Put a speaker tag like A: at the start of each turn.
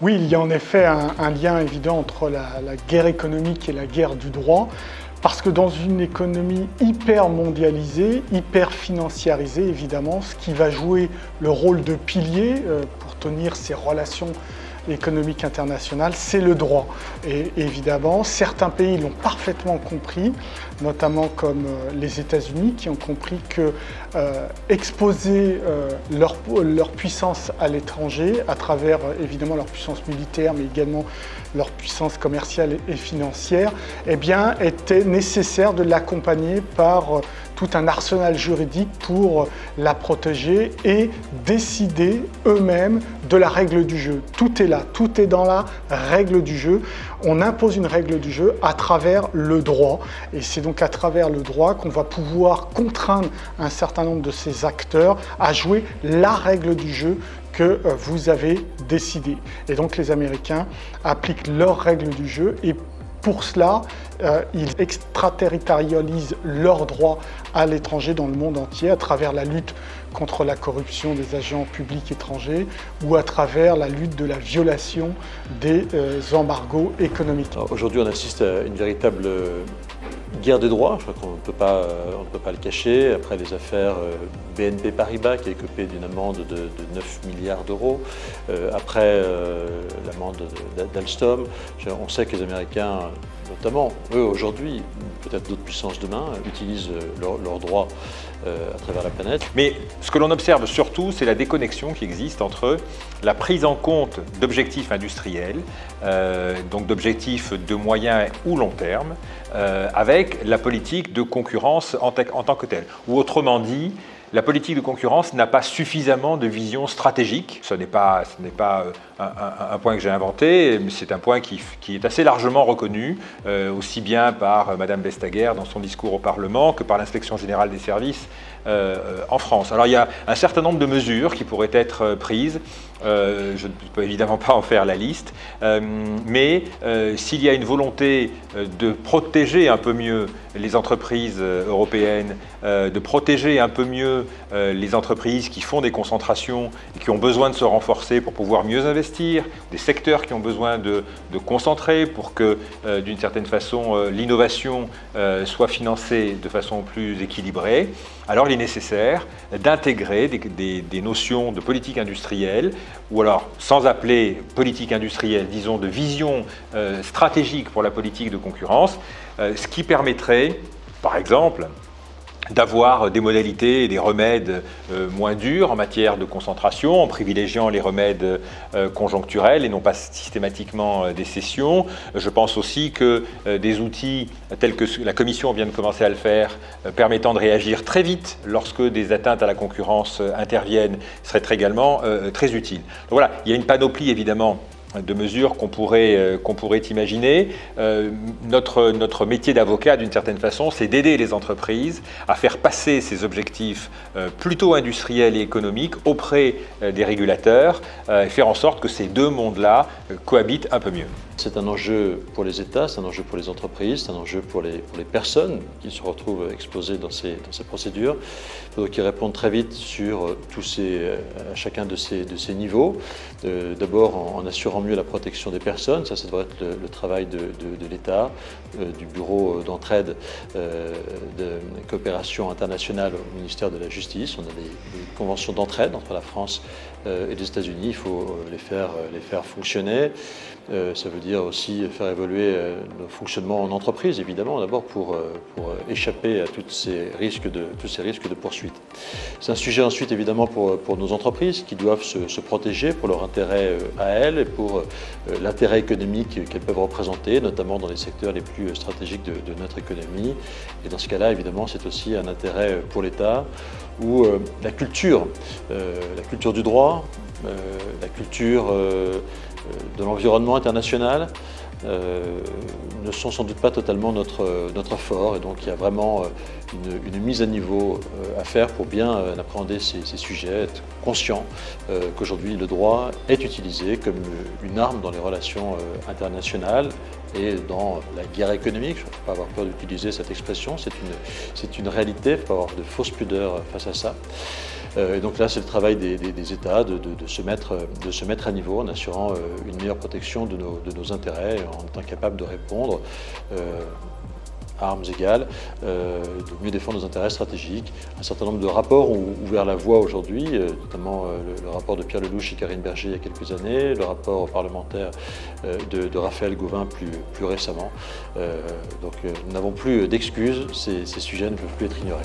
A: Oui, il y a en effet un lien évident entre la guerre économique et la guerre du droit, parce que dans une économie hyper mondialisée, hyper financiarisée évidemment, ce qui va jouer le rôle de pilier pour tenir ces relations économiques internationales, c'est le droit. Et évidemment, certains pays l'ont parfaitement compris, notamment comme les États-Unis, qui ont compris que exposer leur puissance à l'étranger, à travers évidemment leur puissance militaire, mais également leur puissance commerciale et financière, eh bien, était nécessaire de l'accompagner par tout un arsenal juridique pour la protéger et décider eux-mêmes de la règle du jeu. Tout est là, tout est dans la règle du jeu. On impose une règle du jeu à travers le droit. Et c'est donc à travers le droit qu'on va pouvoir contraindre un certain nombre de ces acteurs à jouer la règle du jeu que vous avez décidé. Et donc les Américains appliquent leurs règles du jeu et pour cela, ils extraterritorialisent leurs droits à l'étranger dans le monde entier à travers la lutte contre la corruption des agents publics étrangers ou à travers la lutte de la violation des embargos économiques.
B: Aujourd'hui, on assiste à une véritable guerre des droits, je crois qu'on ne peut pas le cacher, après les affaires BNP Paribas qui a écopé d'une amende de 9 milliards d'euros, après l'amende d'Alstom. On sait que les Américains, notamment eux aujourd'hui, peut-être d'autres puissances demain, utilisent leurs droits à travers la planète.
C: Mais ce que l'on observe surtout, c'est la déconnexion qui existe entre la prise en compte d'objectifs industriels, donc d'objectifs de moyen ou long terme, avec la politique de concurrence en tant que telle. Ou autrement dit, la politique de concurrence n'a pas suffisamment de vision stratégique. Ce n'est pas un point que j'ai inventé, mais c'est un point qui est assez largement reconnu, aussi bien par Madame Vestager dans son discours au Parlement que par l'Inspection générale des services en France. Alors il y a un certain nombre de mesures qui pourraient être prises. Je ne peux évidemment pas en faire la liste, mais s'il y a une volonté de protéger un peu mieux les entreprises européennes, de protéger un peu mieux les entreprises qui font des concentrations et qui ont besoin de se renforcer pour pouvoir mieux investir, des secteurs qui ont besoin de concentrer pour que, d'une certaine façon, l'innovation soit financée de façon plus équilibrée, alors il est nécessaire d'intégrer des notions de politique industrielle, ou alors sans appeler politique industrielle, disons de vision stratégique pour la politique de concurrence, ce qui permettrait, par exemple, d'avoir des modalités et des remèdes moins durs en matière de concentration, en privilégiant les remèdes conjoncturels et non pas systématiquement des cessions. Je pense aussi que des outils tels que la Commission vient de commencer à le faire, permettant de réagir très vite lorsque des atteintes à la concurrence interviennent, seraient également très utiles. Donc voilà, il y a une panoplie évidemment de mesures qu'on pourrait imaginer. Notre métier d'avocat, d'une certaine façon, c'est d'aider les entreprises à faire passer ces objectifs plutôt industriels et économiques auprès des régulateurs et faire en sorte que ces deux mondes-là cohabitent un peu mieux.
B: C'est un enjeu pour les États, c'est un enjeu pour les entreprises, c'est un enjeu pour les personnes qui se retrouvent exposées dans ces procédures. Il faudrait qu'ils répondent très vite sur à chacun de ces niveaux. D'abord en assurant mieux la protection des personnes, ça devrait être le travail de l'État, du bureau d'entraide de coopération internationale au ministère de la Justice. On a des conventions d'entraide entre la France et les États-Unis, il faut les faire fonctionner. Ça veut dire aussi faire évoluer le fonctionnement en entreprise, évidemment, d'abord pour échapper à tous ces risques de poursuite. C'est un sujet ensuite, évidemment, pour nos entreprises qui doivent se protéger pour leur intérêt à elles et pour l'intérêt économique qu'elles peuvent représenter, notamment dans les secteurs les plus stratégiques de notre économie. Et dans ce cas-là, évidemment, c'est aussi un intérêt pour l'État où la culture du droit, la culture de l'environnement international ne sont sans doute pas totalement notre fort, et donc il y a vraiment une mise à niveau à faire pour bien appréhender ces sujets, être conscient qu'aujourd'hui le droit est utilisé comme une arme dans les relations internationales et dans la guerre économique. Il ne faut pas avoir peur d'utiliser cette expression, c'est une réalité, il ne faut pas avoir de fausses pudeurs face à ça. Et donc là, c'est le travail des États de se mettre à niveau en assurant une meilleure protection de nos intérêts, en étant capable de répondre à armes égales, de mieux défendre nos intérêts stratégiques. Un certain nombre de rapports ont ouvert la voie aujourd'hui, notamment le rapport de Pierre Lelouch et Karine Berger il y a quelques années, le rapport parlementaire de Raphaël Gauvain plus récemment. Donc nous n'avons plus d'excuses, ces sujets ne peuvent plus être ignorés.